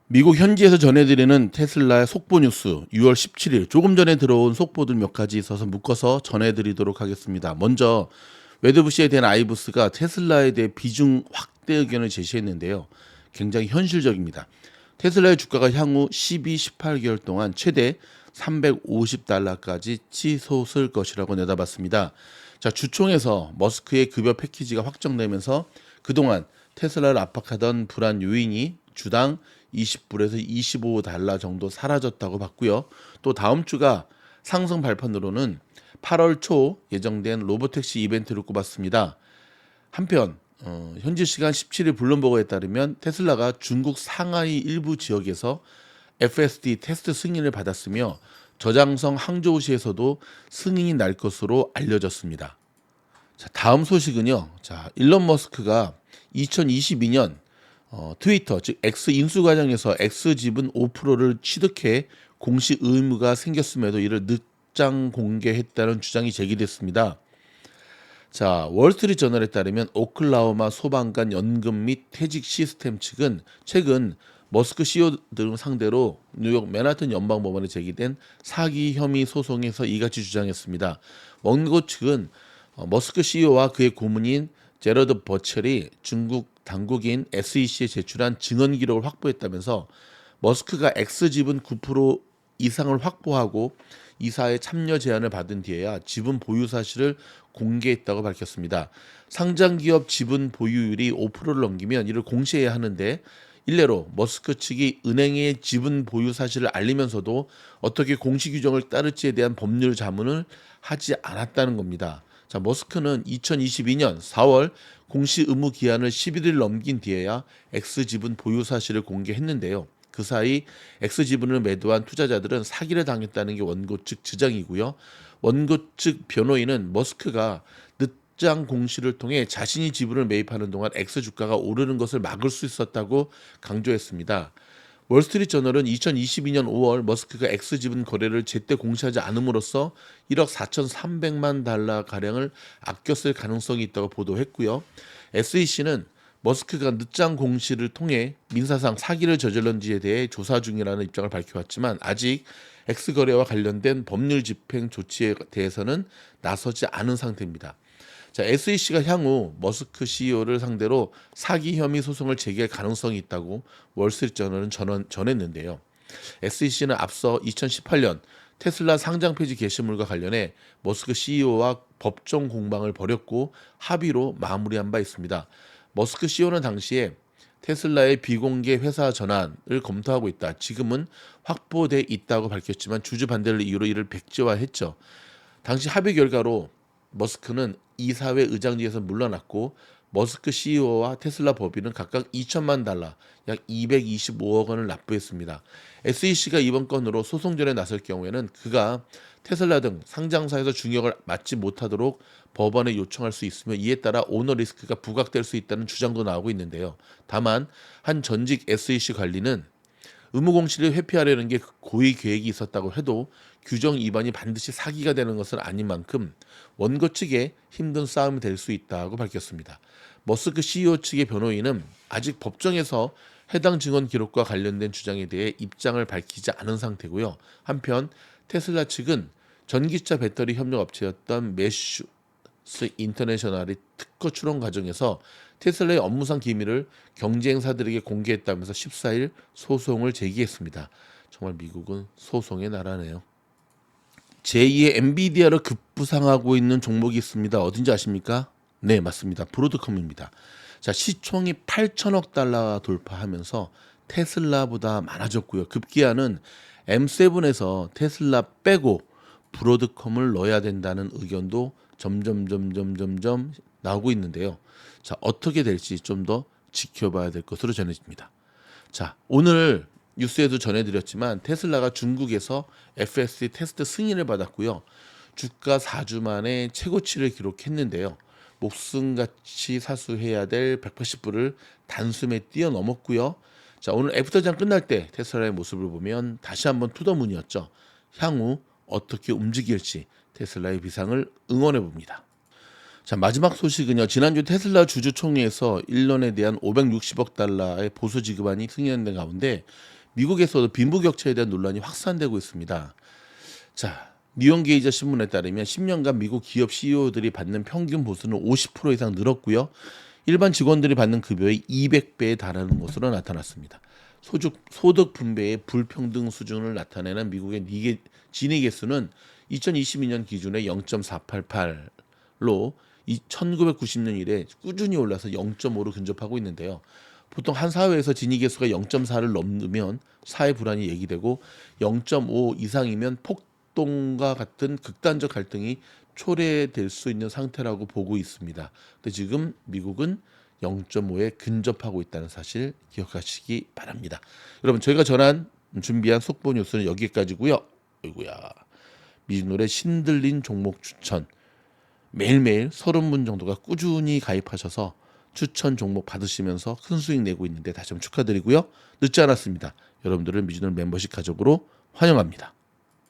미국 현지에서 전해드리는 테슬라의 속보 뉴스 6월 17일 조금 전에 들어온 속보들 몇 가지 있어서 묶어서 전해드리도록 하겠습니다. 먼저 웨드부시에 대한 아이브스가 테슬라에 대해 비중 확대 의견을 제시했는데요. 굉장히 현실적입니다. 테슬라의 주가가 향후 12, 18개월 동안 최대 $350까지 치솟을 것이라고 내다봤습니다. 자, 주총에서 머스크의 급여 패키지가 확정되면서 그동안 테슬라를 압박하던 불안 요인이 주당 20불에서 $25 정도 사라졌다고 봤고요. 또 다음 주가 상승 발판으로는 8월 초 예정된 로보택시 이벤트를 꼽았습니다. 한편 현지 시간 17일 블룸버그에 따르면 테슬라가 중국 상하이 일부 지역에서 FSD 테스트 승인을 받았으며 저장성 항저우시에서도 승인이 날 것으로 알려졌습니다. 자, 다음 소식은요. 자, 일론 머스크가 2022년 트위터 즉 X 인수 과정에서 X 지분 5%를 취득해 공시 의무가 생겼음에도 이를 늦장 공개했다는 주장이 제기됐습니다. 자, 월스트리트 저널에 따르면 오클라호마 소방관 연금 및 퇴직 시스템 측은 최근 머스크 CEO 등 상대로 뉴욕 맨하튼 연방법원에 제기된 사기 혐의 소송에서 이같이 주장했습니다. 원고 측은 머스크 CEO와 그의 고문인 제러드 버첼이 중국 당국인 SEC에 제출한 증언 기록을 확보했다면서 머스크가 X 지분 9% 이상을 확보하고 이사의 참여 제안을 받은 뒤에야 지분 보유 사실을 공개했다고 밝혔습니다. 상장 기업 지분 보유율이 5%를 넘기면 이를 공시해야 하는데 일례로 머스크 측이 은행의 지분 보유 사실을 알리면서도 어떻게 공시 규정을 따를지에 대한 법률 자문을 하지 않았다는 겁니다. 자, 머스크는 2022년 4월 공시 의무 기한을 11일 넘긴 뒤에야 X 지분 보유 사실을 공개했는데요. 그 사이 X 지분을 매도한 투자자들은 사기를 당했다는 게 원고 측 주장이고요. 원고 측 변호인은 머스크가 늦장 공시를 통해 자신이 지분을 매입하는 동안 X 주가가 오르는 것을 막을 수 있었다고 강조했습니다. 월스트리트 저널은 2022년 5월 머스크가 X 지분 거래를 제때 공시하지 않음으로써 1억 4,300만 달러 가량을 아껴 쓸 가능성이 있다고 보도했고요. SEC는 머스크가 늦장 공시를 통해 민사상 사기를 저질렀는지에 대해 조사 중이라는 입장을 밝혀왔지만 아직 X 거래와 관련된 법률 집행 조치에 대해서는 나서지 않은 상태입니다. 자, SEC가 향후 머스크 CEO를 상대로 사기 혐의 소송을 제기할 가능성이 있다고 월스트리트저널은 전했는데요. SEC는 앞서 2018년 테슬라 상장 폐지 게시물과 관련해 머스크 CEO와 법정 공방을 벌였고 합의로 마무리한 바 있습니다. 머스크 CEO는 당시에 테슬라의 비공개 회사 전환을 검토하고 있다. 지금은 확보돼 있다고 밝혔지만 주주 반대를 이유로 이를 백지화했죠. 당시 합의 결과로 머스크는 이사회 의장직에서 물러났고 머스크 CEO와 테슬라 법인은 각각 2천만 달러, 약 225억 원을 납부했습니다. SEC가 이번 건으로 소송전에 나설 경우에는 그가 테슬라 등 상장사에서 중역을 맡지 못하도록 법원에 요청할 수 있으며 이에 따라 오너 리스크가 부각될 수 있다는 주장도 나오고 있는데요. 다만 한 전직 SEC 관리는 의무 공시를 회피하려는 게 고의 계획이 있었다고 해도 규정 위반이 반드시 사기가 되는 것은 아닌 만큼 원고 측에 힘든 싸움이 될 수 있다고 밝혔습니다. 머스크 CEO 측의 변호인은 아직 법정에서 해당 증언 기록과 관련된 주장에 대해 입장을 밝히지 않은 상태고요. 한편 테슬라 측은 전기차 배터리 협력 업체였던 매슈스 인터내셔널이 특허 출원 과정에서 테슬라의 업무상 기밀을 경쟁사들에게 공개했다면서 14일 소송을 제기했습니다. 정말 미국은 소송의 나라네요. 제2의 엔비디아를 급부상하고 있는 종목이 있습니다. 어딘지 아십니까? 네, 맞습니다. 브로드컴입니다. 자, 시총이 8천억 달러 돌파하면서 테슬라보다 많아졌고요. 급기야는 M7에서 테슬라 빼고 브로드컴을 넣어야 된다는 의견도 점점 나오고 있는데요. 자, 어떻게 될지 좀 더 지켜봐야 될 것으로 전해집니다. 자, 오늘 뉴스에도 전해드렸지만 테슬라가 중국에서 FSD 테스트 승인을 받았고요. 주가 4주 만에 최고치를 기록했는데요. 목숨같이 사수해야 될 180불을 단숨에 뛰어넘었고요. 자, 오늘 애프터장 끝날 때 테슬라의 모습을 보면 다시 한번 투더문이었죠. 향후 어떻게 움직일지 테슬라의 비상을 응원해 봅니다. 자, 마지막 소식은요. 지난주 테슬라 주주총회에서 일론에 대한 560억 달러의 보수 지급안이 승인된 가운데 미국에서도 빈부격차에 대한 논란이 확산되고 있습니다. 자, 뉴욕게이저 신문에 따르면 10년간 미국 기업 CEO들이 받는 평균 보수는 50% 이상 늘었고요. 일반 직원들이 받는 급여의 200배에 달하는 것으로 나타났습니다. 소득 분배의 불평등 수준을 나타내는 미국의 지니 개수는 2022년 기준에 0.488로 1990년 이래 꾸준히 올라서 0.5로 근접하고 있는데요. 보통 한 사회에서 지니 개수가 0.4를 넘으면 사회 불안이 얘기되고 0.5 이상이면 폭동과 같은 극단적 갈등이 초래될 수 있는 상태라고 보고 있습니다. 근데 지금 미국은 0.5에 근접하고 있다는 사실 기억하시기 바랍니다. 여러분, 저희가 준비한 속보 뉴스는 여기까지고요. 어이구야. 미주노래 신들린 종목 추천. 매일매일 30분 정도가 꾸준히 가입하셔서 추천 종목 받으시면서 큰 수익 내고 있는데 다시 한번 축하드리고요. 늦지 않았습니다. 여러분들을 미주노래 멤버십 가족으로 환영합니다.